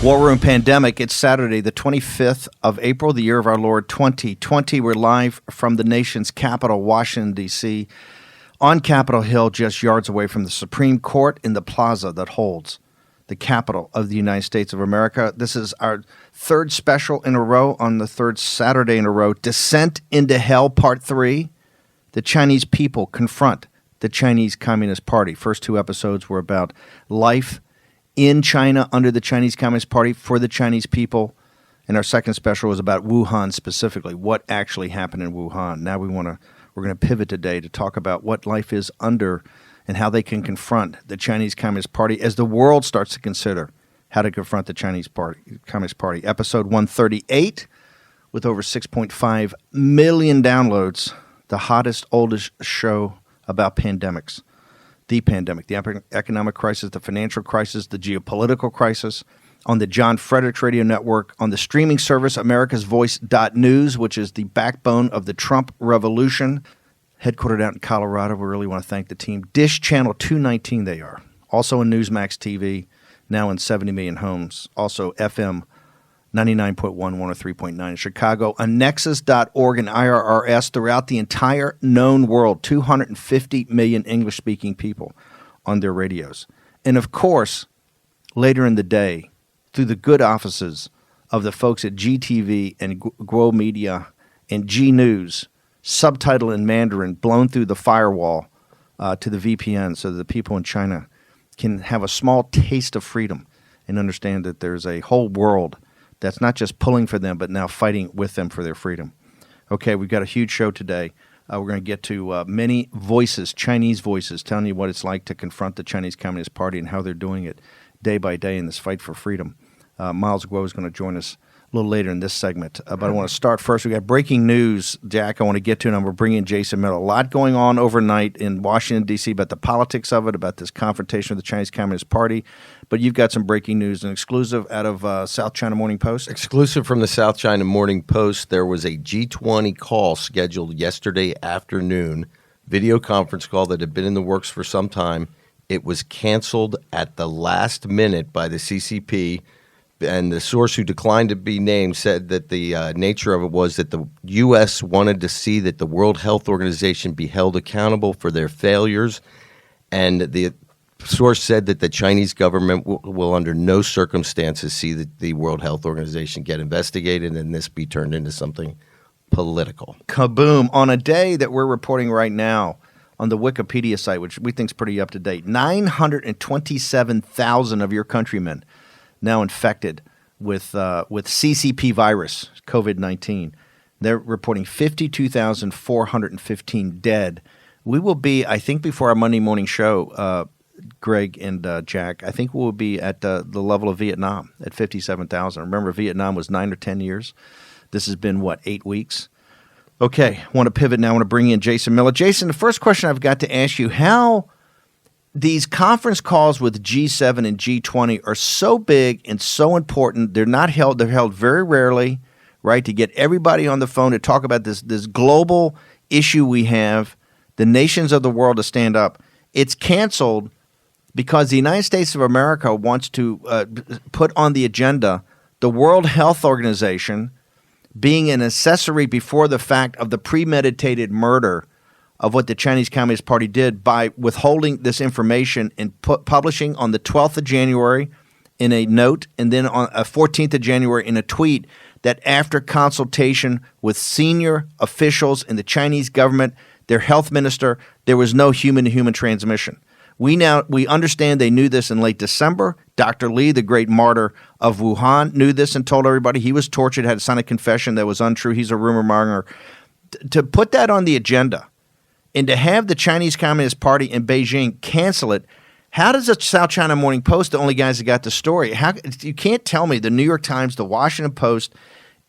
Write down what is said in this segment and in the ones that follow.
War Room Pandemic. It's Saturday, the 25th of April, the year of our Lord 2020. We're live from the nation's capital, Washington, D.C., on Capitol Hill, just yards away from the Supreme Court in the plaza that holds the capital of the United States of America. This is our third special in a row, on the third Saturday in a row. Descent into Hell, Part 3. The Chinese people confront the Chinese Communist Party. First two episodes were about life in China under the Chinese Communist Party for the Chinese people. And our second special was about Wuhan specifically, what actually happened in Wuhan. Now we're going to pivot today to talk about what life is under and how they can confront the Chinese Communist Party as the world starts to consider how to confront the Chinese Communist Party. Episode 138 with over 6.5 million downloads, the hottest, oldest show about pandemics. The pandemic, the economic crisis, the financial crisis, the geopolitical crisis, on the John Fredericks Radio Network, on the streaming service americasvoice.news, which is the backbone of the Trump revolution, headquartered out in Colorado. We really want to thank the team. Dish Channel 219 they are. Also on Newsmax TV, now in 70 million homes. Also FM 99.1, 103.9 in Chicago. On Nexus.org and IRRS throughout the entire known world. 250 million English-speaking people on their radios. And of course, later in the day, through the good offices of the folks at GTV and Guo Media and G News, subtitle in Mandarin, blown through the firewall to the VPN so that the people in China can have a small taste of freedom and understand that there's a whole world that's not just pulling for them, but now fighting with them for their freedom. Okay, we've got a huge show today. We're going to get to many voices, Chinese voices, telling you what it's like to confront the Chinese Communist Party and how they're doing it day by day in this fight for freedom. Miles Guo is going to join us a little later in this segment. But I want to start first. We got breaking news, Jack, I want to get to, and I'm going to bring in Jason Miller. A lot going on overnight in Washington, D.C. about the politics of it, about this confrontation with the Chinese Communist Party. But you've got some breaking news, an exclusive out of South China Morning Post. Exclusive from the South China Morning Post. There was a G20 call scheduled yesterday afternoon, video conference call that had been in the works for some time. It was canceled at the last minute by the CCP. And the source who declined to be named said that the nature of it was that the U.S. wanted to see that the World Health Organization be held accountable for their failures. And the source said that the Chinese government will under no circumstances see the World Health Organization get investigated and this be turned into something political. Kaboom. On a day that we're reporting right now on the Wikipedia site, which we think is pretty up to date, 927,000 of your countrymen now infected with CCP virus, COVID-19. They're reporting 52,415 dead. We will be, I think, before our Monday morning show, Greg and Jack, I think we'll be at the level of Vietnam at 57,000. Remember, Vietnam was 9 or 10 years. This has been, 8 weeks? Okay, I want to pivot now. I want to bring in Jason Miller. Jason, the first question I've got to ask you, how these conference calls with G7 and G20 are so big and so important. They're not held. They're held very rarely, right, to get everybody on the phone to talk about this global issue we have, the nations of the world to stand up. It's canceled because the United States of America wants to put on the agenda the World Health Organization being an accessory before the fact of the premeditated murder of what the Chinese Communist Party did by withholding this information and publishing on the 12th of January in a note and then on 14th of January in a tweet that after consultation with senior officials in the Chinese government, their health minister, there was no human-to-human transmission. We understand they knew this in late December. Dr. Li, the great martyr of Wuhan, knew this and told everybody he was tortured, had to sign a confession that was untrue. He's a rumor monger. To put that on the agenda, and to have the Chinese Communist Party in Beijing cancel it, how does the South China Morning Post, the only guys that got the story, you can't tell me the New York Times, the Washington Post,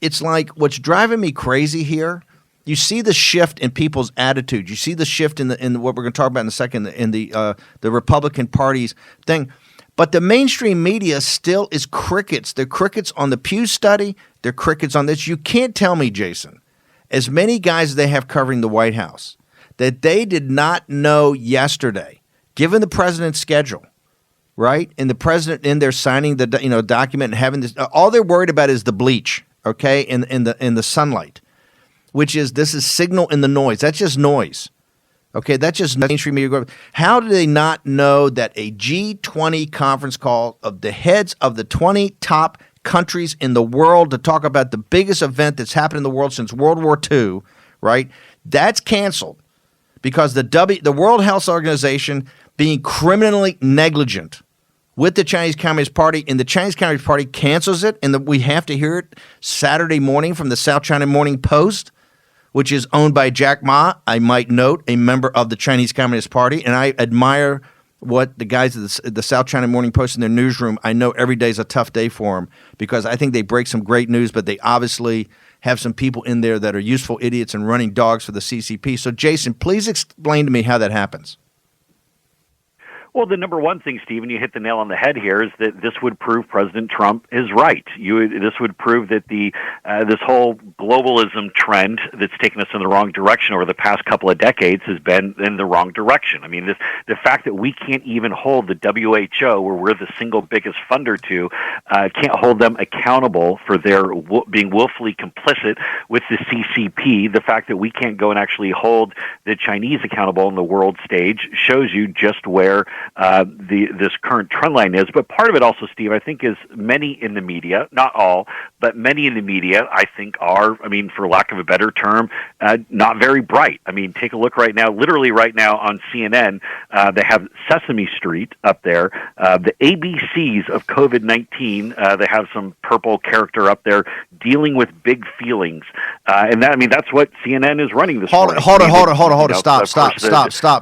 it's like what's driving me crazy here, you see the shift in people's attitudes. You see the shift in what we're going to talk about in a second, in the Republican Party's thing. But the mainstream media still is crickets. They're crickets on the Pew study. They're crickets on this. You can't tell me, Jason, as many guys as they have covering the White House, that they did not know yesterday, given the president's schedule, right? And the president in there signing the document and having this. All they're worried about is the bleach, okay, in the sunlight, this is signal in the noise. That's just noise. Okay, that's just mainstream media. How do they not know that a G20 conference call of the heads of the 20 top countries in the world to talk about the biggest event that's happened in the world since World War II, right? That's canceled because the World Health Organization being criminally negligent with the Chinese Communist Party, and the Chinese Communist Party cancels it, and we have to hear it Saturday morning from the South China Morning Post, which is owned by Jack Ma, I might note, a member of the Chinese Communist Party. And I admire what the guys at the South China Morning Post in their newsroom, I know every day is a tough day for them because I think they break some great news, but they obviously have some people in there that are useful idiots and running dogs for the CCP. So, Jason, please explain to me how that happens. Well, the number one thing, Stephen, you hit the nail on the head here, is that this would prove President Trump is right. This would prove that this whole globalism trend that's taken us in the wrong direction over the past couple of decades has been in the wrong direction. I mean, the fact that we can't even hold the WHO, where we're the single biggest funder to, can't hold them accountable for their being willfully complicit with the CCP. The fact that we can't go and actually hold the Chinese accountable on the world stage shows you just where this current trend line is. But part of it also, Steve, I think, is many in the media, not all, but many in the media, I think, are, I mean, for lack of a better term, not very bright. I mean, take a look right now, literally right now on CNN, they have Sesame Street up there, the ABCs of COVID-19. They have some purple character up there dealing with big feelings. And that, I mean, that's what CNN is running this morning. Hold on.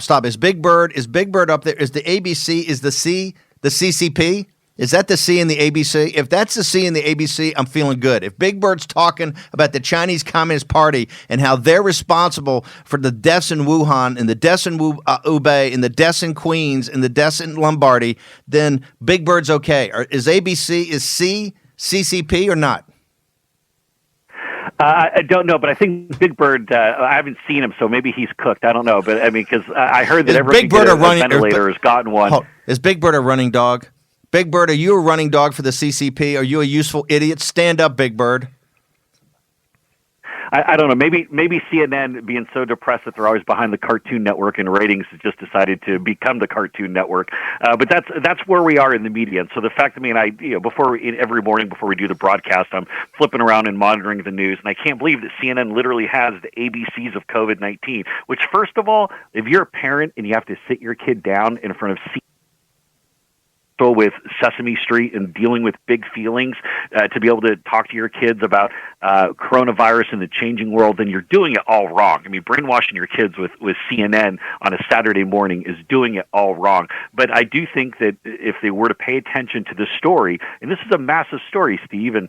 Stop. Is Big Bird up there? Is the ABC, is the C the CCP? Is that the C in the ABC? If that's the C in the ABC, I'm feeling good. If Big Bird's talking about the Chinese Communist Party and how they're responsible for the deaths in Wuhan and the deaths in Hubei and the deaths in Queens and the deaths in Lombardy, then Big Bird's okay. Is C CCP or not? I don't know, but I think Big Bird, I haven't seen him, so maybe he's cooked. I don't know. But I mean, because I heard that every ventilator has gotten one. Is Big Bird a running dog? Big Bird, are you a running dog for the CCP? Are you a useful idiot? Stand up, Big Bird. I don't know. Maybe CNN, being so depressed that they're always behind the Cartoon Network in ratings, has just decided to become the Cartoon Network. But that's where we are in the media. And so the fact that every morning before we do the broadcast, I'm flipping around and monitoring the news, and I can't believe that CNN literally has the ABCs of COVID-19. Which, first of all, if you're a parent and you have to sit your kid down in front of with Sesame Street and dealing with big feelings to be able to talk to your kids about coronavirus and the changing world, then you're doing it all wrong. I mean, brainwashing your kids with CNN on a Saturday morning is doing it all wrong. But I do think that if they were to pay attention to this story, and this is a massive story, Steve, and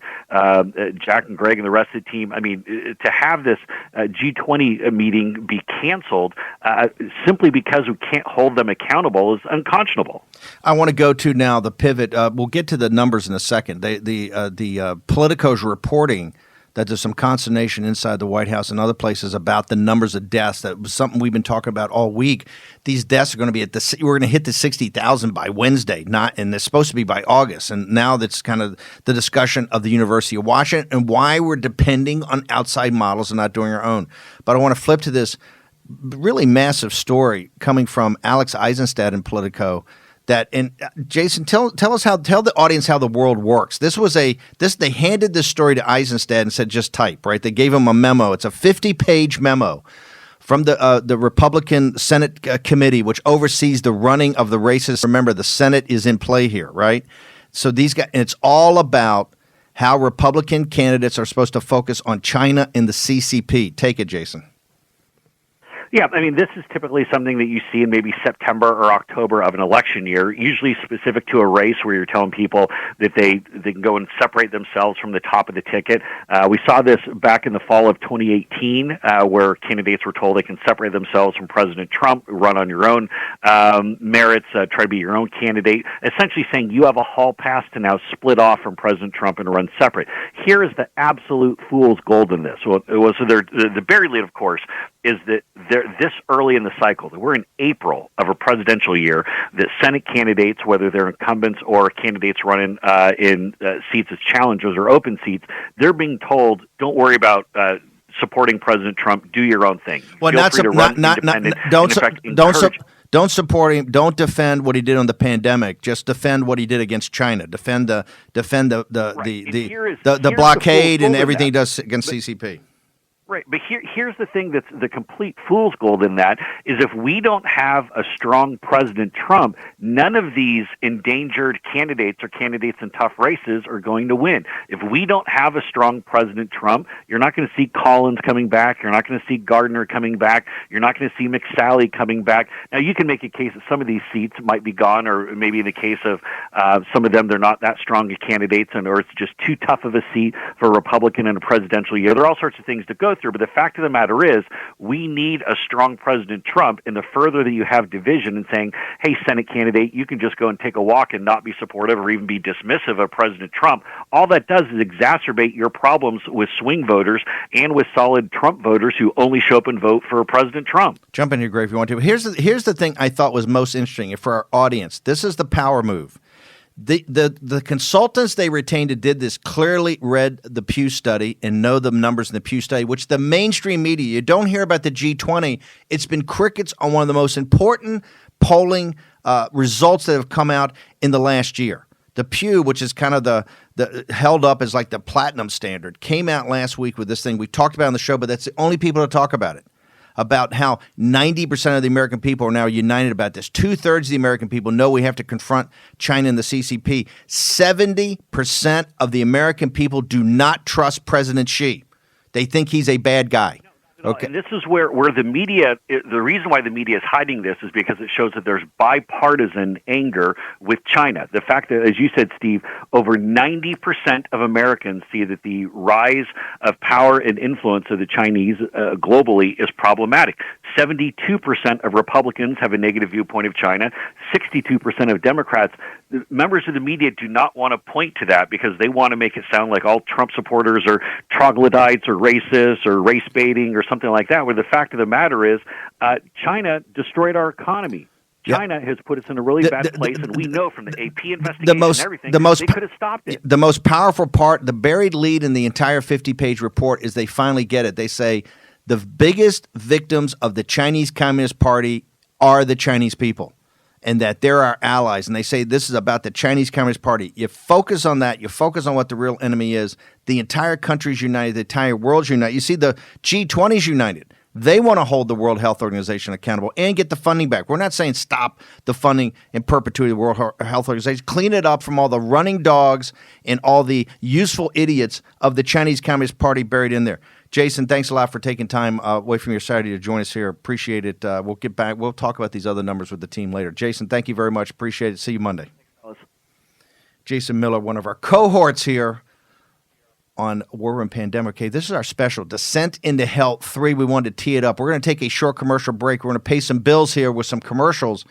Jack and Greg and the rest of the team, I mean, to have this G20 meeting be canceled simply because we can't hold them accountable is unconscionable. I want to go to now the pivot. We'll get to the numbers in a second. The Politico's reporting that there's some consternation inside the White House and other places about the numbers of deaths. That was something we've been talking about all week. These deaths are going to be we're going to hit the 60,000 by Wednesday, and they're supposed to be by August. And now that's kind of the discussion of the University of Washington and why we're depending on outside models and not doing our own. But I want to flip to this really massive story coming from Alex Eisenstadt in Politico. Jason, tell the audience how the world works. They handed this story to Eisenstadt and said, just type, right? They gave him a memo. It's a 50-page memo from the Republican Senate committee, which oversees the running of the races. Remember, the Senate is in play here, right? So these guys, and it's all about how Republican candidates are supposed to focus on China and the CCP. Take it, Jason. Yeah, I mean, this is typically something that you see in maybe September or October of an election year, usually specific to a race where you're telling people that they can go and separate themselves from the top of the ticket. We saw this back in the fall of 2018 where candidates were told they can separate themselves from President Trump, run on your own merits, try to be your own candidate, essentially saying you have a hall pass to now split off from President Trump and run separate. Here is the absolute fool's gold in this. The buried lead, of course, is that they're this early in the cycle, that we're in April of a presidential year, that Senate candidates, whether they're incumbents or candidates running in seats as challengers or open seats, they're being told, don't worry about supporting President Trump, do your own thing. Well, Feel free to run independent. Don't support him. Don't defend what he did on the pandemic. Just defend what he did against China. Defend the blockade and everything he does against CCP. Right, but here's the thing that's the complete fool's gold in that is if we don't have a strong President Trump, none of these endangered candidates or candidates in tough races are going to win. If we don't have a strong President Trump, you're not going to see Collins coming back. You're not going to see Gardner coming back. You're not going to see McSally coming back. Now, you can make a case that some of these seats might be gone, or maybe in the case of some of them, they're not that strong of candidates, or it's just too tough of a seat for a Republican in a presidential year. There are all sorts of things to go through, but the fact of the matter is we need a strong President Trump, and the further that you have division and saying, hey, Senate candidate, you can just go and take a walk and not be supportive or even be dismissive of President Trump, all that does is exacerbate your problems with swing voters and with solid Trump voters who only show up and vote for President Trump. Jump in here, Greg, if you want to. Here's the thing I thought was most interesting for our audience. This is the power move. The consultants they retained that did this clearly read the Pew study and know the numbers in the Pew study, which the mainstream media, you don't hear about the G20. It's been crickets on one of the most important polling results that have come out in the last year. The Pew, which is kind of the held up as like the platinum standard, came out last week with this thing we talked about on the show, but that's the only people to talk about it. About how 90% of the American people are now united about this. 2/3 of the American people know we have to confront China and the CCP. 70% of the American people do not trust President Xi. They think he's a bad guy. Okay. And this is where the media, the reason why the media is hiding this is because it shows that there's bipartisan anger with China. The fact that, as you said, Steve, over 90% of Americans see that the rise of power and influence of the Chinese globally is problematic. 72% of Republicans have a negative viewpoint of China. 62% of Democrats. Members of the media do not want to point to that because they want to make it sound like all Trump supporters are troglodytes or racists or race baiting or something like that, where the fact of the matter is China destroyed our economy. China has put us in a really bad place, and we know from the AP investigation and everything, they could have stopped it. The most powerful part, the buried lead in the entire 50-page report is they finally get it. They say the biggest victims of the Chinese Communist Party are the Chinese people, and that they're our allies. And they say this is about the Chinese Communist Party. You focus on that. You focus on what the real enemy is. The entire country's united. The entire world's united. You see the G20's united. They want to hold the World Health Organization accountable and get the funding back. We're not saying stop the funding in perpetuity of the World Health Organization. Clean it up from all the running dogs and all the useful idiots of the Chinese Communist Party buried in there. Jason, thanks a lot for taking time away from your Saturday to join us here. Appreciate it. We'll get back. We'll talk about these other numbers with the team later. Jason, thank you very much. Appreciate it. See you Monday. Jason Miller, one of our cohorts here on War Room Pandemic. Okay, this is our special Descent into Hell 3. We wanted to tee it up. We're going to take a short commercial break. We're going to pay some bills here with some commercials.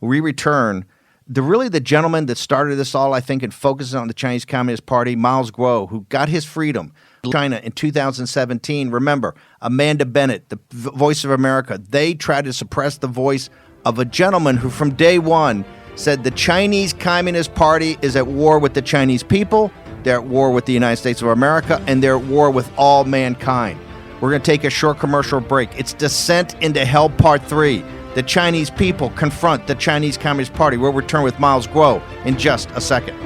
We return. The gentleman that started this all, I think, and focuses on the Chinese Communist Party, Miles Guo, who got his freedom in China in 2017. Remember, Amanda Bennett, the Voice of America, they tried to suppress the voice of a gentleman who from day one said the Chinese Communist Party is at war with the Chinese people, they're at war with the United States of America, and they're at war with all mankind. We're going to take a short commercial break. It's Descent into Hell Part 3. The Chinese people confront the Chinese Communist Party. We'll return with Miles Guo in just a second.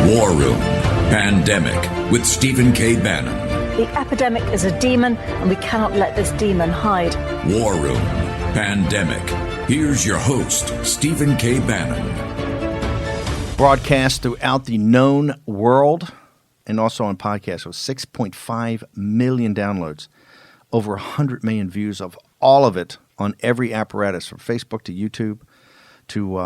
War Room Pandemic with Stephen K. Bannon. The epidemic is a demon, and we cannot let this demon hide. War Room Pandemic. Here's your host, Stephen K. Bannon. Broadcast throughout the known world and also on podcasts with 6.5 million downloads, over 100 million views of all of it on every apparatus from Facebook to YouTube to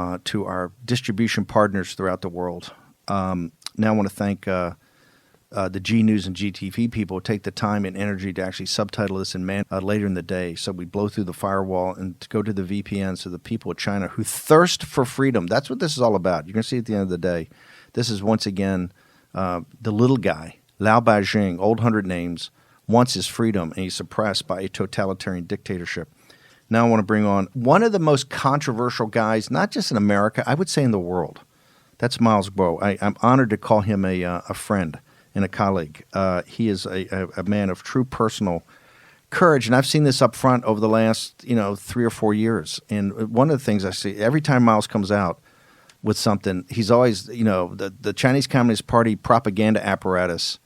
our distribution partners throughout the world. Now I want to thank the G News and GTV people who take the time and energy to actually subtitle this in later in the day. So we blow through the firewall and to go to the VPN so the people of China who thirst for freedom, that's what this is all about. You're going to see at the end of the day, this is once again the little guy Lao Beijing, old 100 names, wants his freedom, and he's suppressed by a totalitarian dictatorship. Now I want to bring on one of the most controversial guys, not just in America, I would say in the world. That's Miles Guo. I'm honored to call him a friend and a colleague. He is a man of true personal courage, and I've seen this up front over the last 3 or 4 years. And one of the things I see every time Miles comes out with something, he's always the Chinese Communist Party propaganda apparatus.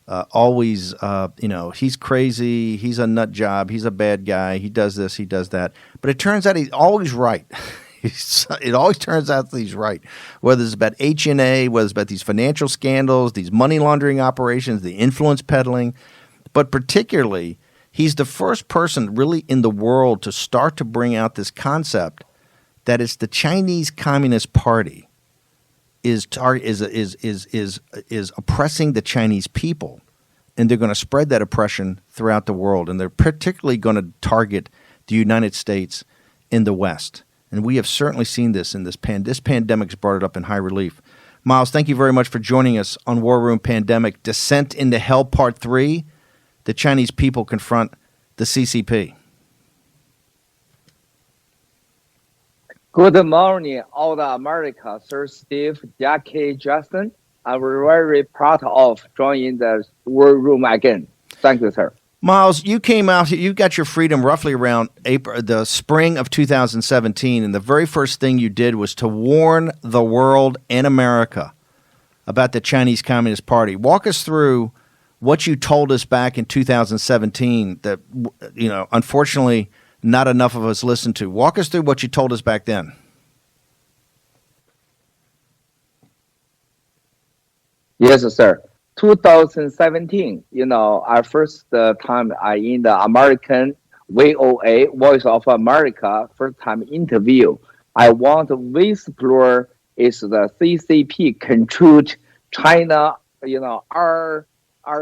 Always, he's crazy, he's a nut job, he's a bad guy, he does this, he does that. But it turns out he's always right. It always turns out that he's right. Whether it's about HNA, whether it's about these financial scandals, these money laundering operations, the influence peddling. But particularly, he's the first person really in the world to start to bring out this concept that it's the Chinese Communist Party is oppressing the Chinese people, and they're going to spread that oppression throughout the world, and they're particularly going to target the United States in the West. And we have certainly seen this in this pandemic's brought it up in high relief. Miles, thank you very much for joining us on War Room Pandemic Descent into Hell Part 3. The Chinese people confront the CCP. Good morning, all the America, Sir Steve, Jackie, Justin. I'm very proud of joining the War Room again. Thank you, sir. Miles, you came out, you got your freedom roughly around the spring of 2017, and the very first thing you did was to warn the world and America about the Chinese Communist Party. Walk us through what you told us back in 2017 that, unfortunately, not enough of us listened to. Walk us through what you told us back then. Yes, sir. 2017, our first time I in the American VOA, Voice of America, first time interview. I want to whisper is the CCP controlled China, our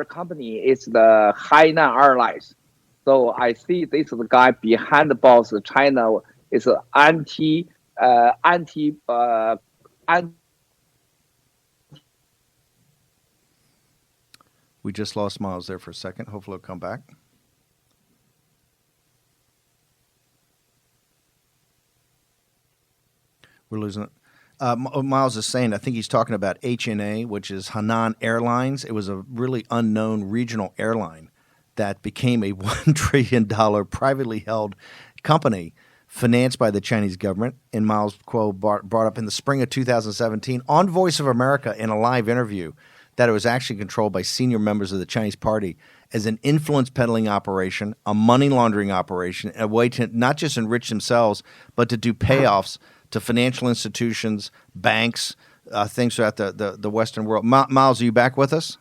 company is the Hainan Airlines. So I see this is the guy behind the boss. China is anti. We just lost Miles there for a second. Hopefully he'll come back. We're losing it. Miles is saying, I think he's talking about HNA, which is Hainan Airlines. It was a really unknown regional airline that became a $1 trillion privately held company financed by the Chinese government. And Miles Guo brought up in the spring of 2017 on Voice of America in a live interview that it was actually controlled by senior members of the Chinese party as an influence peddling operation, a money laundering operation, a way to not just enrich themselves, but to do payoffs to financial institutions, banks, things throughout the Western world. Miles, are you back with us?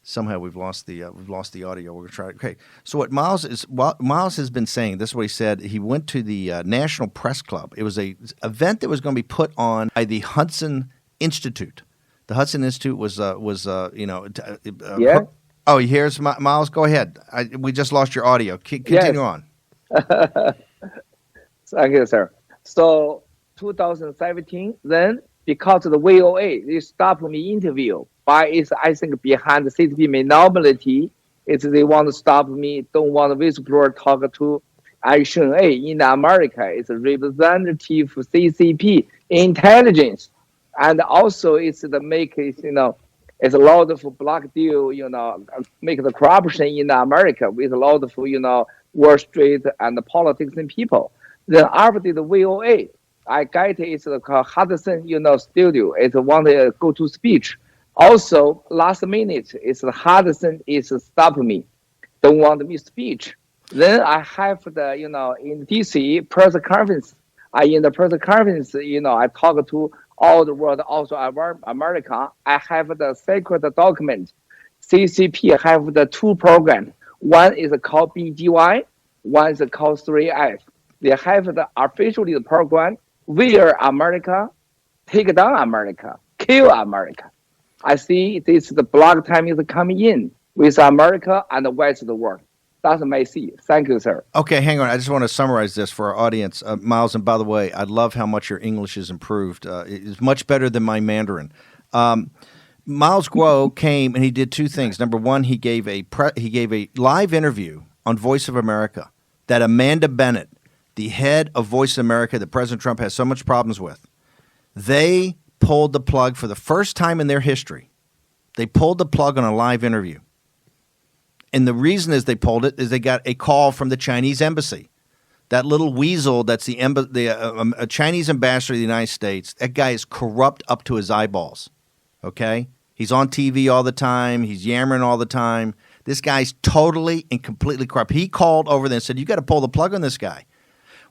Somehow we've lost the audio. We're gonna try. Okay, so what Miles has been saying. This is what he said. He went to the National Press Club. It was a event that was going to be put on by the Hudson Institute. The Hudson Institute was Yeah. Oh, here's Miles. Go ahead. We just lost your audio. Continue on. Thank you, sir. So 2017, then because of the VOA, they stopped me interview. But I think behind the CCP minority, they want to stop me, don't want to whistleblower talk to Action A in America. It's a representative CCP intelligence. And also it's the make, it's a lot of black deal, make the corruption in America with a lot of, Wall Street and the politics and people. Then after the VOA, I got it's called Hudson, studio. It want to go to speech. Also, last minute, it's Hudson is stop me, don't want me speech. Then I have the, in DC press conference. In the press conference, I talk to all the world, also America. I have the secret document. CCP have the two programs. One is called BGY, one is called 3F. They have the officially the program where America take down America, kill America. I see this the block time is coming in with America and the West of the world. That's my see. Thank you, sir. Okay, hang on. I just want to summarize this for our audience. Miles, and by the way, I love how much your English is improved. It's much better than my Mandarin. Miles Guo came and he did two things. Number one, he gave a live interview on Voice of America that Amanda Bennett, the head of Voice of America that President Trump has so much problems with, they pulled the plug for the first time in their history. They pulled the plug on a live interview. And the reason is they pulled it is they got a call from the Chinese embassy. That little weasel that's a Chinese ambassador to the United States, that guy is corrupt up to his eyeballs, okay? He's on TV all the time. He's yammering all the time. This guy's totally and completely corrupt. He called over there and said, you got to pull the plug on this guy.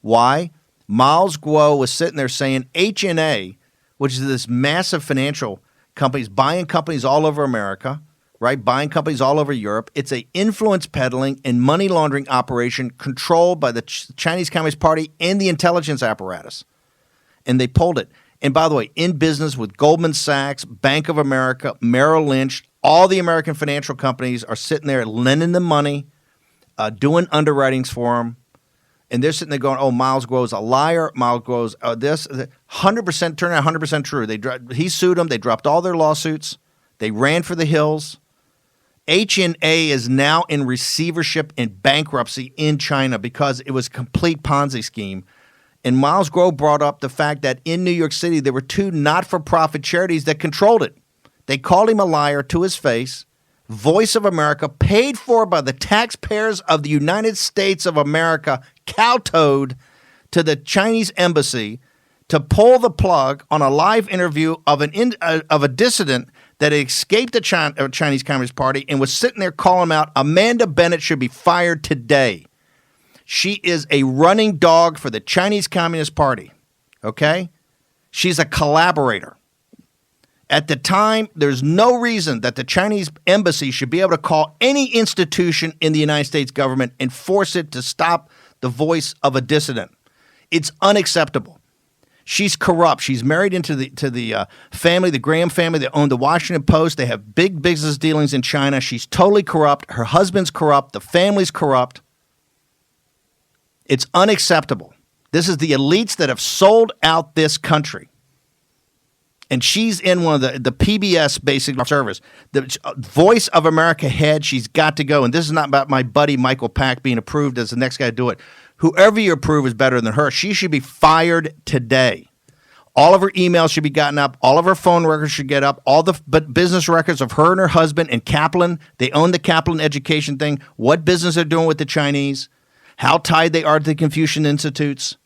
Why? Miles Guo was sitting there saying HNA, which is this massive financial companies, buying companies all over America, right? Buying companies all over Europe. It's a influence peddling and money laundering operation controlled by the Chinese Communist Party and the intelligence apparatus. And they pulled it. And by the way, in business with Goldman Sachs, Bank of America, Merrill Lynch, all the American financial companies are sitting there lending them money, doing underwritings for them. And they're sitting there going, oh, Miles Guo is a liar. Miles Guo is this. 100%, turned out 100% true. He sued them. They dropped all their lawsuits. They ran for the hills. HNA is now in receivership and bankruptcy in China because it was a complete Ponzi scheme. And Miles Guo brought up the fact that in New York City, there were two not-for-profit charities that controlled it. They called him a liar to his face. Voice of America, paid for by the taxpayers of the United States of America, kowtowed to the Chinese embassy to pull the plug on a live interview of a dissident that had escaped the Chinese Communist Party and was sitting there calling him out. Amanda Bennett should be fired today. She is a running dog for the Chinese Communist Party, okay? She's a collaborator. At the time, there's no reason that the Chinese embassy should be able to call any institution in the United States government and force it to stop the voice of a dissident. It's unacceptable. She's corrupt. She's married into the family, the Graham family that owned the Washington Post. They have big business dealings in China. She's totally corrupt. Her husband's corrupt. The family's corrupt. It's unacceptable. This is the elites that have sold out this country. And she's in one of the PBS basic service. The Voice of America head, she's got to go. And this is not about my buddy Michael Pack being approved as the next guy to do it. Whoever you approve is better than her. She should be fired today. All of her emails should be gotten up. All of her phone records should get up. All the business records of her and her husband and Kaplan. They own the Kaplan education thing. What business they're doing with the Chinese. How tied they are to the Confucian Institutes.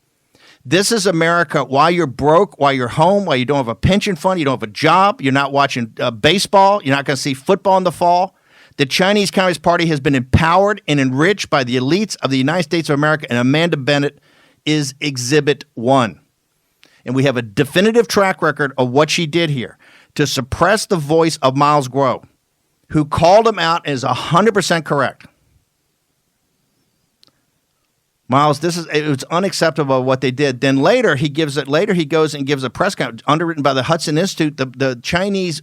This is America while you're broke, while you're home, while you don't have a pension fund, you don't have a job, you're not watching baseball, you're not going to see football in the fall. The Chinese Communist Party has been empowered and enriched by the elites of the United States of America, and Amanda Bennett is Exhibit 1. And we have a definitive track record of what she did here to suppress the voice of Miles Guo, who called him out as 100% correct. Miles, it was unacceptable what they did. Then later he goes and gives a press conference underwritten by the Hudson Institute. The Chinese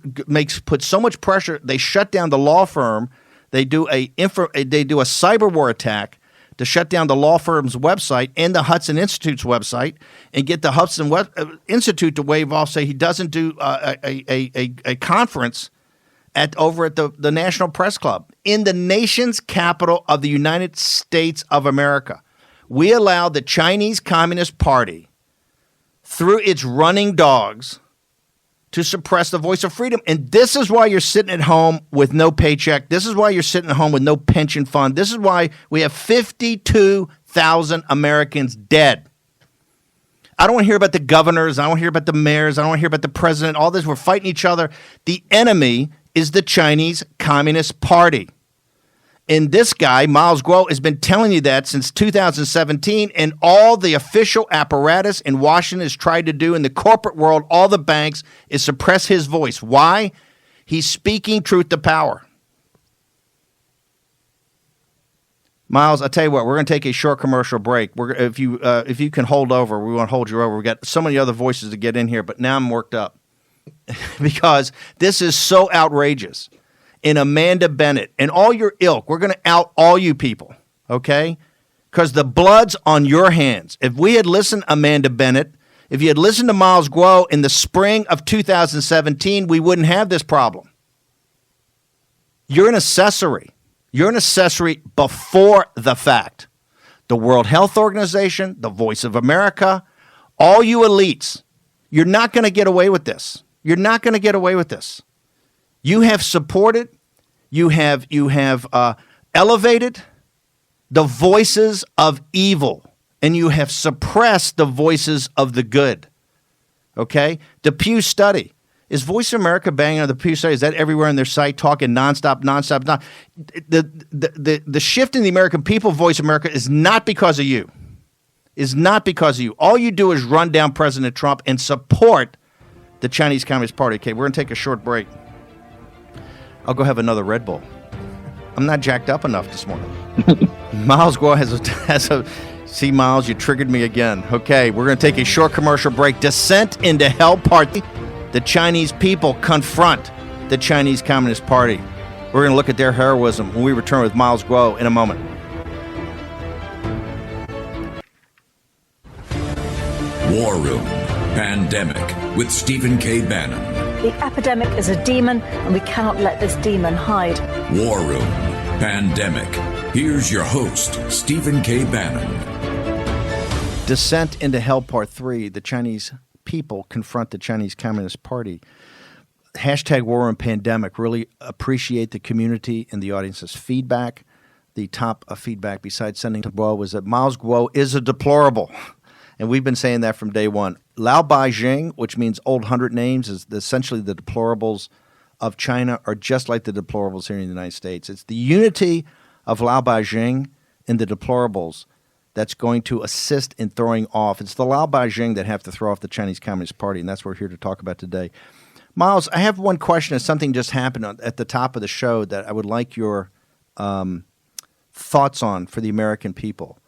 put so much pressure, they shut down the law firm. They do a cyber war attack to shut down the law firm's website and the Hudson Institute's website, and get the Hudson Institute to waive off, say he doesn't do a conference over at the National Press Club in the nation's capital of the United States of America. We allowed the Chinese Communist Party, through its running dogs, to suppress the voice of freedom. And this is why you're sitting at home with no paycheck. This is why you're sitting at home with no pension fund. This is why we have 52,000 Americans dead. I don't want to hear about the governors. I don't want to hear about the mayors. I don't want to hear about the president. All this, we're fighting each other. The enemy is the Chinese Communist Party. And this guy, Miles Guo, has been telling you that since 2017, and all the official apparatus in Washington has tried to do in the corporate world, all the banks, is suppress his voice. Why? He's speaking truth to power. Miles, I'll tell you what, we're going to take a short commercial break. If you can hold over, we want to hold you over. We've got so many other voices to get in here, but now I'm worked up because this is so outrageous. And Amanda Bennett and all your ilk, we're going to out all you people, okay? Because the blood's on your hands. If we had listened, Amanda Bennett, If you had listened to Miles Guo in the spring of 2017, we wouldn't have this problem. You're an accessory. You're an accessory before the fact. The World Health Organization, the Voice of America, all you elites, you're not going to get away with this. You're not going to get away with this. You have supported, you have elevated the voices of evil, and you have suppressed the voices of the good. Okay? The Pew Study. Is Voice of America banging on the Pew Study? Is that everywhere on their site, talking nonstop? The shift in the American people, Voice of America, is not because of you. Is not because of you. All you do is run down President Trump and support the Chinese Communist Party. Okay, we're going to take a short break. I'll go have another Red Bull. I'm not jacked up enough this morning. Miles Guo has a see, Miles, you triggered me again. Okay, we're going to take a short commercial break. Descent into Hell Party. The Chinese people confront the Chinese Communist Party. We're going to look at their heroism when we return with Miles Guo in a moment. War Room Pandemic with Stephen K. Bannon. The epidemic is a demon, and we cannot let this demon hide. War Room Pandemic. Here's your host, Stephen K. Bannon. Descent into Hell Part 3. The Chinese people confront the Chinese Communist Party. Hashtag War Room Pandemic. Really appreciate the community and the audience's feedback. The top feedback, besides sending to Guo, was that Miles Guo is a deplorable. And we've been saying that from day one. Lao Beijing, which means old 100 names, is essentially the deplorables of China are just like the deplorables here in the United States. It's the unity of Lao Beijing and the deplorables that's going to assist in throwing off. It's the Lao Beijing that have to throw off the Chinese Communist Party, and that's what we're here to talk about today. Miles, I have one question. Something just happened at the top of the show that I would like your thoughts on for the American people.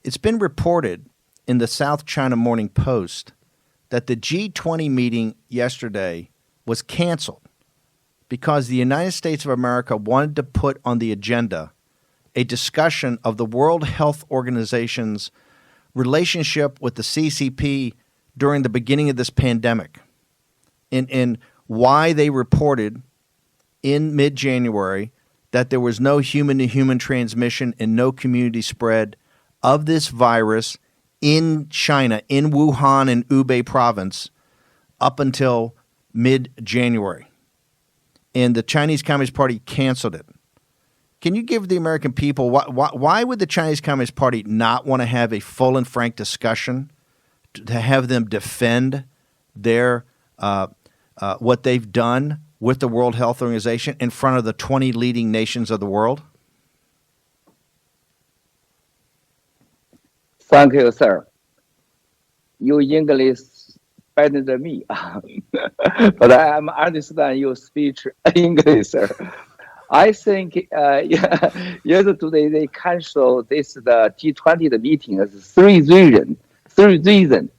It's been reported in the South China Morning Post that the G20 meeting yesterday was canceled because the United States of America wanted to put on the agenda a discussion of the World Health Organization's relationship with the CCP during the beginning of this pandemic, and why they reported in mid-January that there was no human-to-human transmission and no community spread of this virus in China, in Wuhan and Hubei province, up until mid-January. And the Chinese Communist Party canceled it. Can you give the American people, why would the Chinese Communist Party not want to have a full and frank discussion to have them defend their what they've done with the World Health Organization in front of the 20 leading nations of the world? Thank you, sir. You English better than me, but I understand your speech English, sir. I think yesterday they canceled the G20 meeting as three reasons.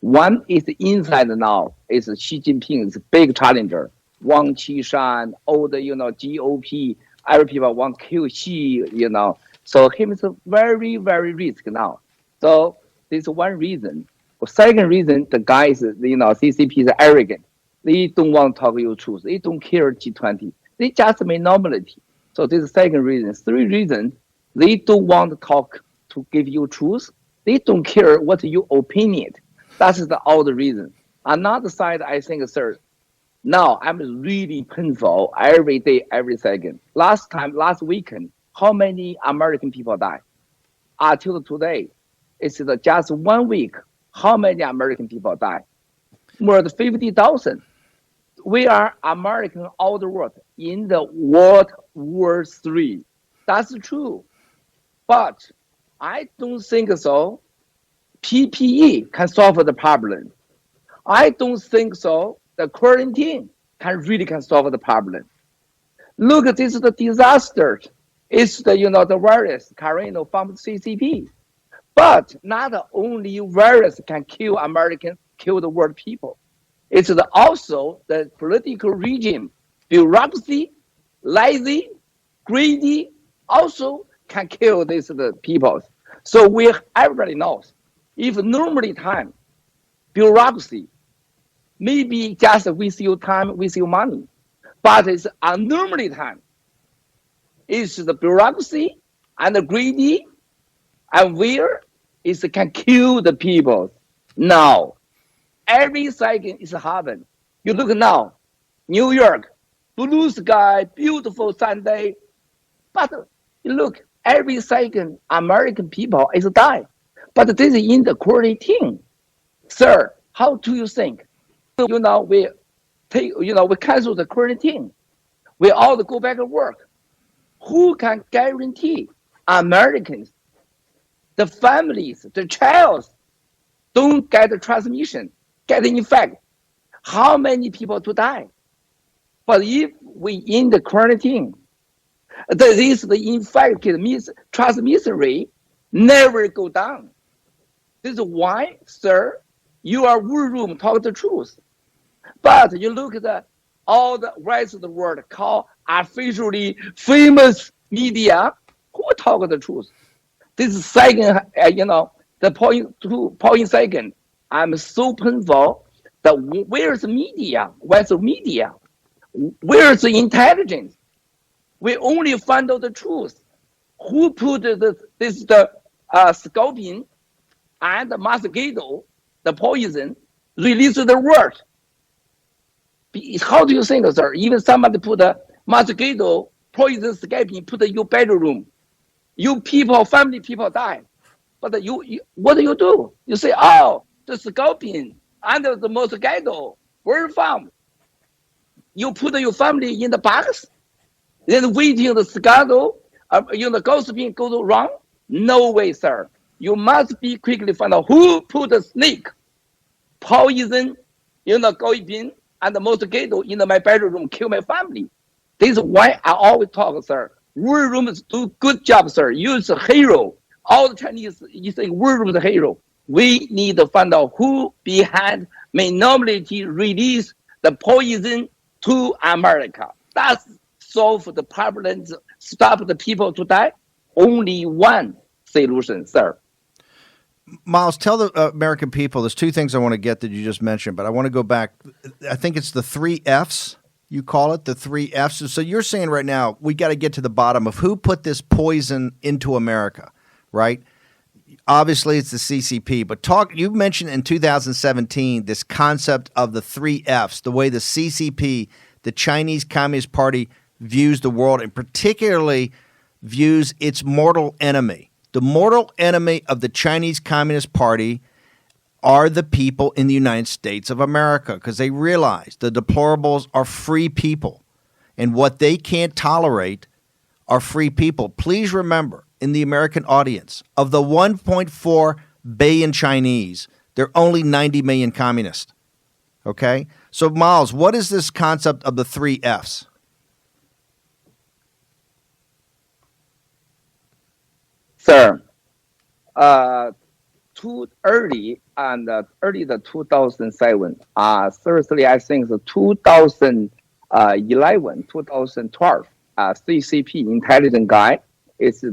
One is inside now is Xi Jinping's big challenger. Wang Qishan, all the GOP, every people want to kill Xi, So him is very, very risk now. So this is one reason. The second reason, the guys, CCP is arrogant. They don't want to talk you truth. They don't care G20. They just minority. So this is the second reason. Three reasons, they don't want to talk to give you truth. They don't care what your opinion. That is all the reason. Another side, I think, sir, now I'm really painful every day, every second. Last weekend, how many American people died? Until today, it's just 1 week. How many American people died? More than 50,000. We are American all the world in the World War III. That's true. But I don't think so. PPE can solve the problem. I don't think so. The quarantine can solve the problem. Look, this is the disaster. It's the virus carrying from CCP. But not only virus can kill Americans, kill the world people. It's also the political regime, bureaucracy, lazy, greedy, also can kill the people. So everybody knows, if normally time, bureaucracy. Maybe just waste your time, waste your money, but it's unlimited time. It's the bureaucracy and the greedy, and where it can kill the people. Now, every second is happen. You look now, New York, blue sky, beautiful Sunday, but you look every second, American people is die. But this is in the quarantine. Sir, how do you think? We cancel the quarantine. We all go back to work. Who can guarantee Americans, the families, the child, don't get the transmission, get infected? How many people to die? But if we in the quarantine, the infected means transmission rate never go down. This is why, sir, you are war room talk the truth. But you look at all the rest of the world call officially famous media who talk the truth. This is second, the point second. I'm so painful that where's the media? Where's the media? Where's the intelligence? We only find out the truth. Who put the scorpion and the mosquito, the poison, release to the world? How do you think, sir? Even somebody put a mosquito, poison scorpion, put in your bedroom. You people, family people die. But you what do? You say, oh, the scorpion under the mosquito, where from? You put your family in the box, then waiting the scatter, the ghost being goes wrong? No way, sir. You must be quickly find out who put the snake, poison, goiping, and the mosquito in my bedroom, kill my family. This is why I always talk, sir. War rooms do good job, sir. You're a hero. All the Chinese, you think war room is a hero. We need to find out who behind minority release the poison to America. That's solve the problems, stop the people to die. Only one solution, sir. Miles, tell the American people, there's two things I want to get that you just mentioned, but I want to go back. I think it's the 3 Fs, you call it, the 3 Fs. So you're saying right now, we got to get to the bottom of who put this poison into America, right? Obviously, it's the CCP, but you mentioned in 2017 this concept of the 3 Fs, the way the CCP, the Chinese Communist Party, views the world and particularly views its mortal enemy. The mortal enemy of the Chinese Communist Party are the people in the United States of America because they realize the deplorables are free people and what they can't tolerate are free people. Please remember, in the American audience, of the 1.4 billion Chinese, there are only 90 million communists. Okay? So, Miles, what is this concept of the 3 Fs? Sir, too early and early the 2007. Seriously, I think the 2011, 2012, CCP intelligent guy is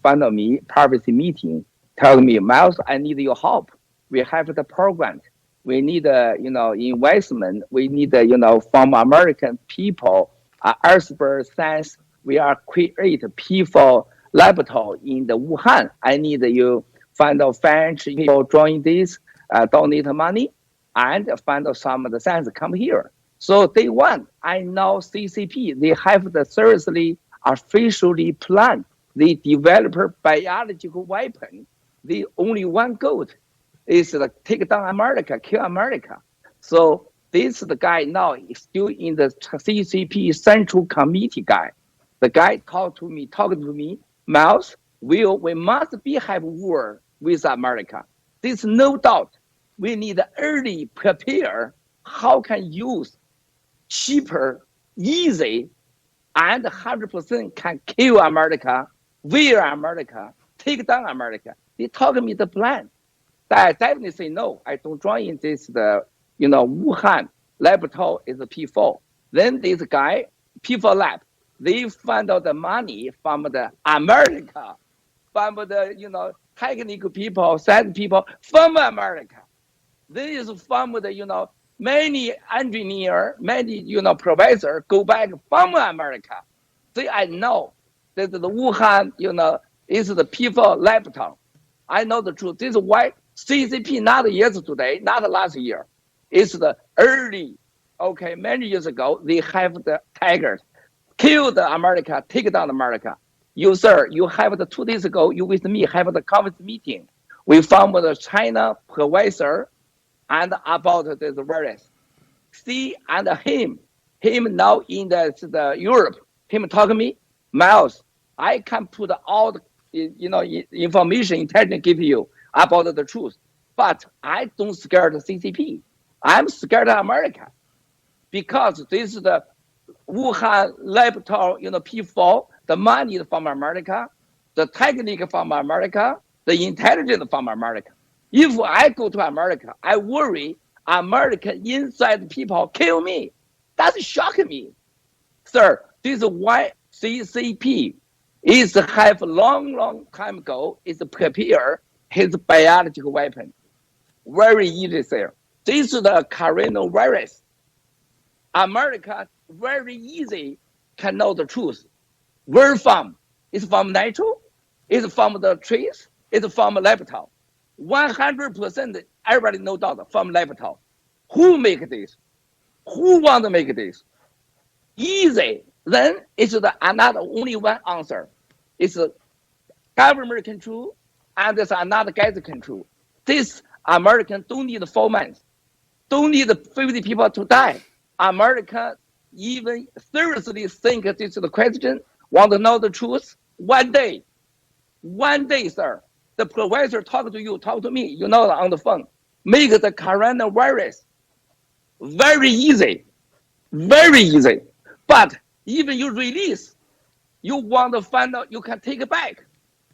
found me privacy meeting, telling me, Miles, I need your help. We have the program. We need investment. We need from American people, Earthbird Science. We are create people laboratory in the Wuhan. I need you find out French people join this, donate money, and find out some of the science come here. So day one, I know CCP, they have the seriously officially planned. They develop a biological weapon. The only one goal is to take down America, kill America. So this the guy now is still in the CCP Central Committee guy. The guy talking to me, Miles, we must have war with America. There's no doubt. We need early prepare how can use cheaper, easy, and 100% can kill America, wear America, take down America. They talk me the plan. I definitely say no. I don't join in this. Wuhan laboratory is a P4. Then this guy P4 lab. They find out the money from the America, from the technical people, science people from America. This is from the, many engineer, many, professor go back from America. See, I know that the Wuhan, is the people laptop. I know the truth. This is why CCP not yesterday, not last year. It's the early, many years ago, they have the tigers, kill the America, take down America. You, sir, you have 2 days ago, you with me have the conference meeting. We found the China professor and about this virus. See, and him now in the Europe, him talk to me, Miles, I can put all the, information, intelligence give you about the truth. But I don't scare the CCP. I'm scared of America. Because this is the Wuhan laptop, P4, the money from America, the technique from America, the intelligence from America. If I go to America, I worry American inside people kill me. That's shocking me. Sir, this is why CCP is have long time ago is prepare his biological weapon. Very easy, sir. This is the coronavirus. America very easy can know the truth. Where from? It's from natural, it's from the trees, it's from laptop. 100% everybody no doubt from laptop. Who make this? Who want to make this? Easy. Then it's another only one answer. It's government control and there's another guy's control. This American don't need 4 months. Don't need 50 people to die. America even seriously think this is the question, want to know the truth. One day, sir, the professor talk to you, talk to me, on the phone. Make the coronavirus very easy. But even you release, you want to find out, you can take it back.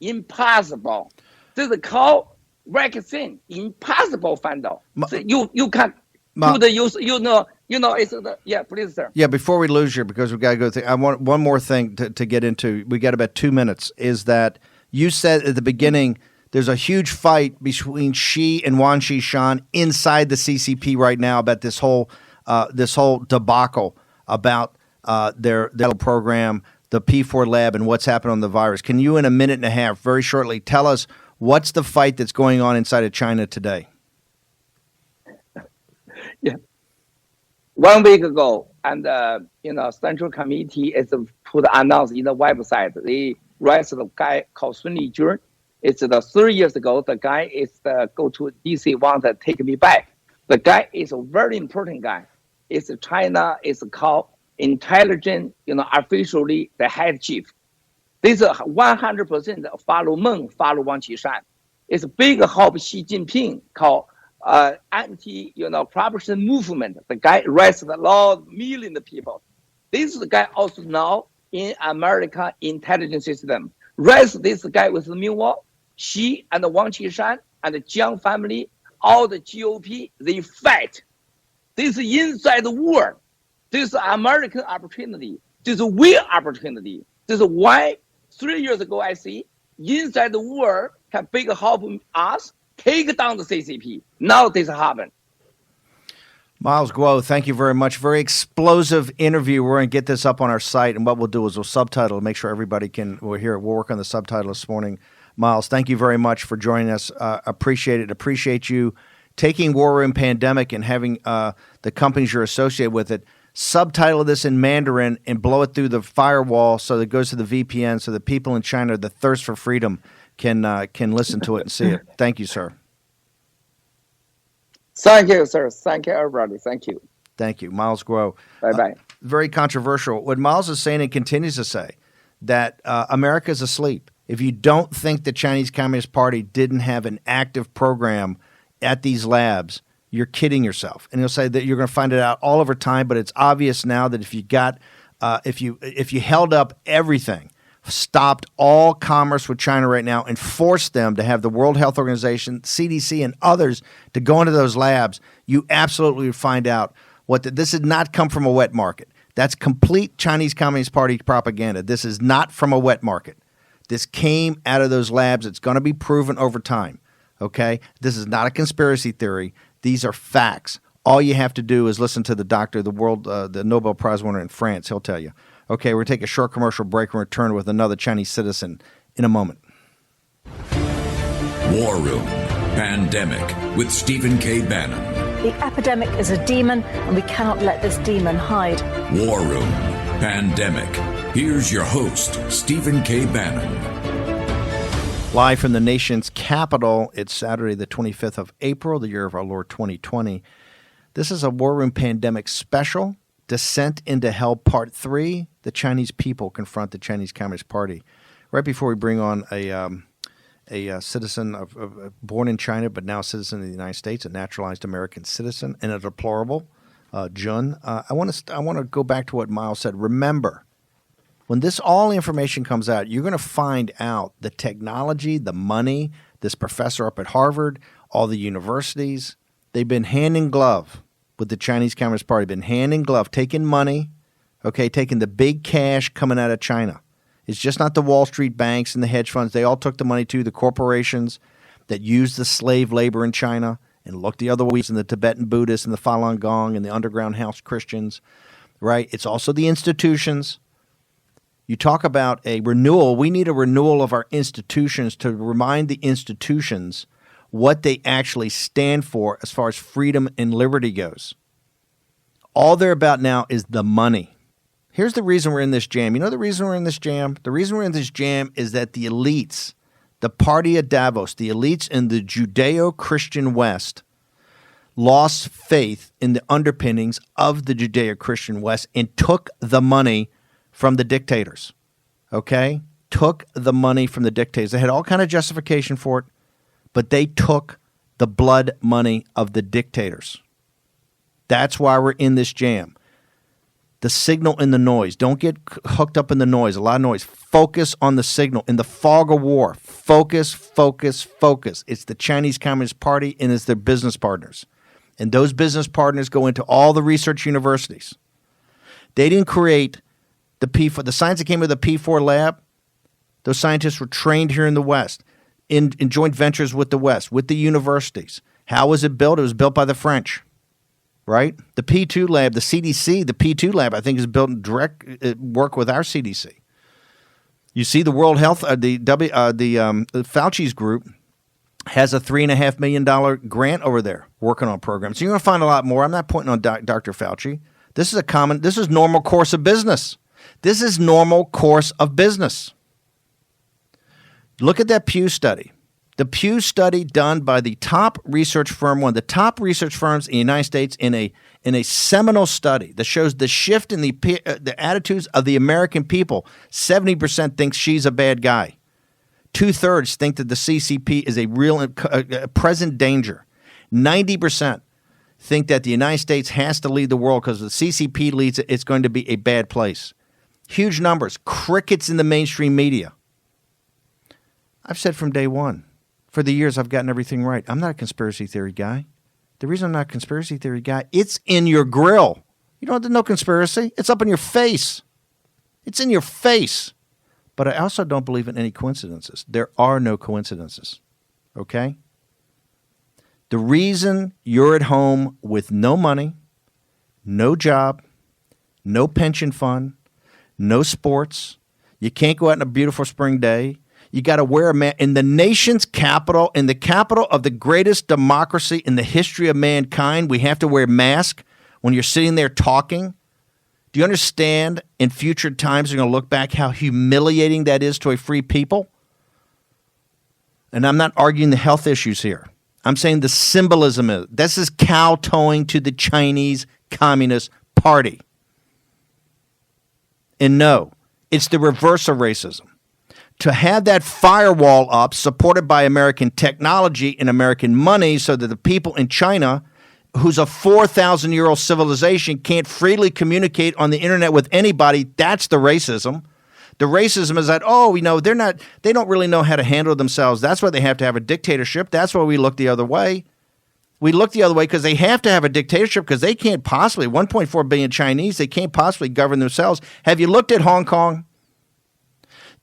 Impossible. This is called vaccine. Impossible find out. So you can do the use, it's the, please, sir. Yeah, before we lose you, because we've got to go through, I want one more thing to get into. We got about 2 minutes, is that you said at the beginning there's a huge fight between Xi and Wang Qishan inside the CCP right now about this whole debacle about their program, the P4 lab, and what's happened on the virus. Can you, in a minute and a half, very shortly, tell us what's the fight that's going on inside of China today? Yeah. 1 week ago, and Central Committee is put announced in the website. They arrest the guy called Sun Lijun. It's 3 years ago. The guy is go to DC, want to take me back. The guy is a very important guy. It's China is called intelligent, officially the head chief. This is 100% follow Meng, follow Wang Qishan. It's a big help Xi Jinping called anti-corruption movement. The guy arrested a lot, millions of people. This is the guy also now in America intelligence system. Rest this guy with the Meanwhile, Xi and Wang Qishan and the Jiang family, all the GOP, they fight. This is inside the war. This is American opportunity. This is real opportunity. This is why 3 years ago I see inside the war can big help us take down the CCP. Now this happened. Miles Guo, thank you very much. Very explosive interview. We're going to get this up on our site, and what we'll do is we'll subtitle, make sure everybody we'll hear it. We'll work on the subtitle this morning. Miles, thank you very much for joining us. Appreciate it. Appreciate you taking War Room Pandemic and having the companies you're associated with it subtitle this in Mandarin and blow it through the firewall so that it goes to the VPN so that people in China, the thirst for freedom, can listen to it and see it. Thank you, sir. Thank you, sir. Thank you, everybody. Thank you. Thank you. Miles Guo. Bye-bye. Very controversial. What Miles is saying and continues to say, that America is asleep. If you don't think the Chinese Communist Party didn't have an active program at these labs, you're kidding yourself. And he'll say that you're going to find it out all over time, but it's obvious now that if you held up everything, stopped all commerce with China right now and forced them to have the World Health Organization, CDC, and others to go into those labs, you absolutely would find out this did not come from a wet market. That's complete Chinese Communist Party propaganda. This is not from a wet market. This came out of those labs. It's going to be proven over time. Okay? This is not a conspiracy theory. These are facts. All you have to do is listen to the doctor, the Nobel Prize winner in France. He'll tell you. Okay, we're going to take a short commercial break and return with another Chinese citizen in a moment. War Room Pandemic with Stephen K. Bannon. The epidemic is a demon, and we cannot let this demon hide. War Room Pandemic. Here's your host, Stephen K. Bannon. Live from the nation's capital, it's Saturday, the 25th of April, the year of our Lord 2020. This is a War Room Pandemic special, Descent into Hell Part 3. The Chinese people confront the Chinese Communist Party. Right before we bring on a citizen born in China but now a citizen of the United States, a naturalized American citizen, and a deplorable, Jun. I want to go back to what Miles said. Remember, when all information comes out, you're going to find out the technology, the money, this professor up at Harvard, all the universities, they've been hand in glove with the Chinese Communist Party, been hand in glove, taking money, taking the big cash coming out of China. It's just not the Wall Street banks and the hedge funds. They all took the money too, the corporations that used the slave labor in China and looked the other ways, and the Tibetan Buddhists and the Falun Gong and the underground house Christians, right? It's also the institutions. You talk about a renewal. We need a renewal of our institutions to remind the institutions what they actually stand for as far as freedom and liberty goes. All they're about now is the money. Here's the reason we're in this jam. You know the reason we're in this jam? The reason we're in this jam is that the elites, the party of Davos, the elites in the Judeo-Christian West lost faith in the underpinnings of the Judeo-Christian West and took the money from the dictators, Took the money from the dictators. They had all kind of justification for it, but they took the blood money of the dictators. That's why we're in this jam. The signal and the noise. Don't get hooked up in the noise. A lot of noise. Focus on the signal. In the fog of war, focus, focus, focus. It's the Chinese Communist Party and it's their business partners. And those business partners go into all the research universities. They didn't create the P4. The science that came with the P4 lab, those scientists were trained here in the West, in joint ventures with the West, with the universities. How was it built? It was built by the French. Right? The P2 lab, the CDC, the P2 lab, I think is built in direct work with our CDC. You see the World Health, Fauci's group has a $3.5 million grant over there working on programs. So you're going to find a lot more. I'm not pointing on Dr. Fauci. This is normal course of business. This is normal course of business. Look at that Pew study. The Pew study done by the top research firm, one of the top research firms in the United States, in a seminal study that shows the shift in the attitudes of the American people. 70% thinks she's a bad guy. 2/3 think that the CCP is a real present danger. 90% think that the United States has to lead the world because if the CCP leads it, it's going to be a bad place. Huge numbers. Crickets in the mainstream media. I've said from day one, for the years I've gotten everything right. I'm not a conspiracy theory guy. The reason I'm not a conspiracy theory guy, it's in your grill. You don't have to know conspiracy. It's up in your face. It's in your face. But I also don't believe in any coincidences. There are no coincidences. Okay? The reason you're at home with no money, no job, no pension fund, no sports, you can't go out on a beautiful spring day, you got to wear a mask in the nation's capital, in the capital of the greatest democracy in the history of mankind. We have to wear masks when you're sitting there talking. Do you understand in future times you're going to look back how humiliating that is to a free people? And I'm not arguing the health issues here. I'm saying the symbolism is this is kowtowing to the Chinese Communist Party. And no, it's the reverse of racism. To have that firewall up supported by American technology and American money so that the people in China, who's a 4,000-year-old civilization, can't freely communicate on the internet with anybody, that's the racism. The racism is that, they don't really know how to handle themselves. That's why they have to have a dictatorship. That's why we look the other way. We look the other way because they have to have a dictatorship because they can't possibly, 1.4 billion Chinese, they can't possibly govern themselves. Have you looked at Hong Kong?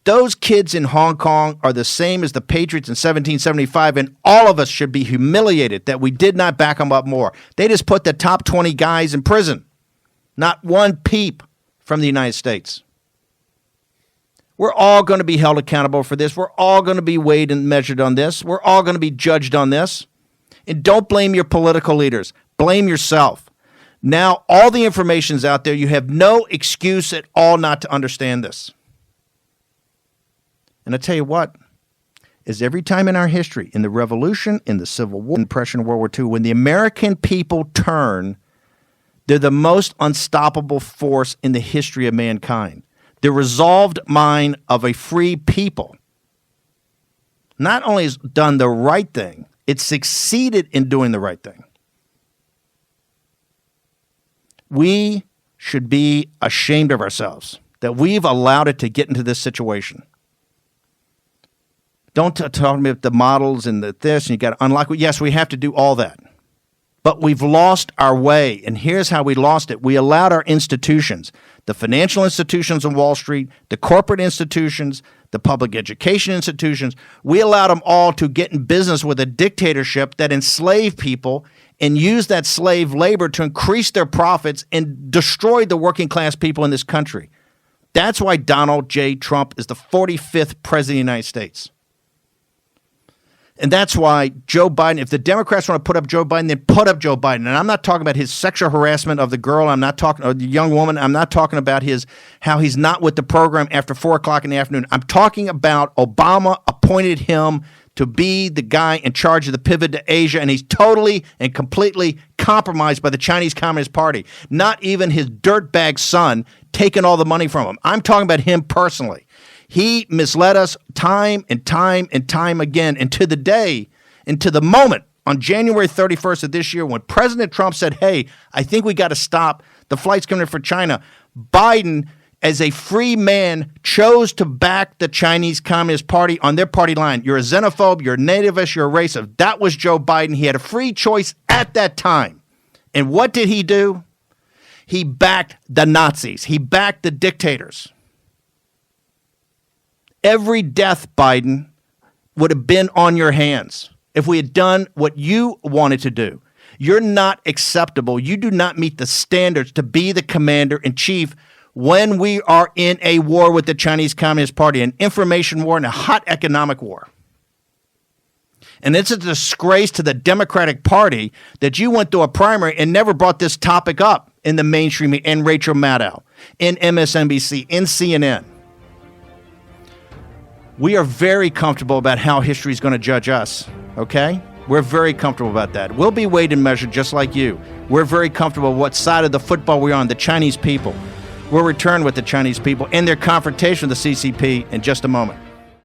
Those kids in Hong Kong are the same as the Patriots in 1775, and all of us should be humiliated that we did not back them up more. They just put the top 20 guys in prison. Not one peep from the United States. We're all going to be held accountable for this. We're all going to be weighed and measured on this. We're all going to be judged on this. And don't blame your political leaders. Blame yourself. Now, all the information's out there. You have no excuse at all not to understand this. And I tell you what, is every time in our history, in the Revolution, in the Civil War, in the Depression, World War II, when the American people turn, they're the most unstoppable force in the history of mankind. The resolved mind of a free people not only has done the right thing, it succeeded in doing the right thing. We should be ashamed of ourselves that we've allowed it to get into this situation. Don't talk to me about the models and the this, and you got to unlock. Yes, we have to do all that. But we've lost our way, and here's how we lost it. We allowed our institutions, the financial institutions on Wall Street, the corporate institutions, the public education institutions, we allowed them all to get in business with a dictatorship that enslaved people and used that slave labor to increase their profits and destroyed the working class people in this country. That's why Donald J. Trump is the 45th president of the United States. And that's why Joe Biden, if the Democrats want to put up Joe Biden, then put up Joe Biden. And I'm not talking about his sexual harassment of the girl. I'm not talking, or the young woman. I'm not talking about how he's not with the program after 4 o'clock in the afternoon. I'm talking about Obama appointed him to be the guy in charge of the pivot to Asia, and he's totally and completely compromised by the Chinese Communist Party. Not even his dirtbag son taking all the money from him. I'm talking about him personally. He misled us time and time and time again. And to the day, and to the moment, on January 31st of this year, when President Trump said, hey, I think we got to stop the flights coming in for China, Biden, as a free man, chose to back the Chinese Communist Party on their party line. You're a xenophobe, you're a nativist, you're a racist. That was Joe Biden. He had a free choice at that time. And what did he do? He backed the Nazis. He backed the dictators. Every death, Biden, would have been on your hands if we had done what you wanted to do. You're not acceptable. You do not meet the standards to be the commander-in-chief when we are in a war with the Chinese Communist Party, an information war and a hot economic war. And it's a disgrace to the Democratic Party that you went through a primary and never brought this topic up in the mainstream, in Rachel Maddow, in MSNBC, in CNN. We are very comfortable about how history is going to judge us, okay? We're very comfortable about that. We'll be weighed and measured just like you. We're very comfortable what side of the football we're on, the Chinese people. We'll return with the Chinese people and their confrontation with the CCP in just a moment.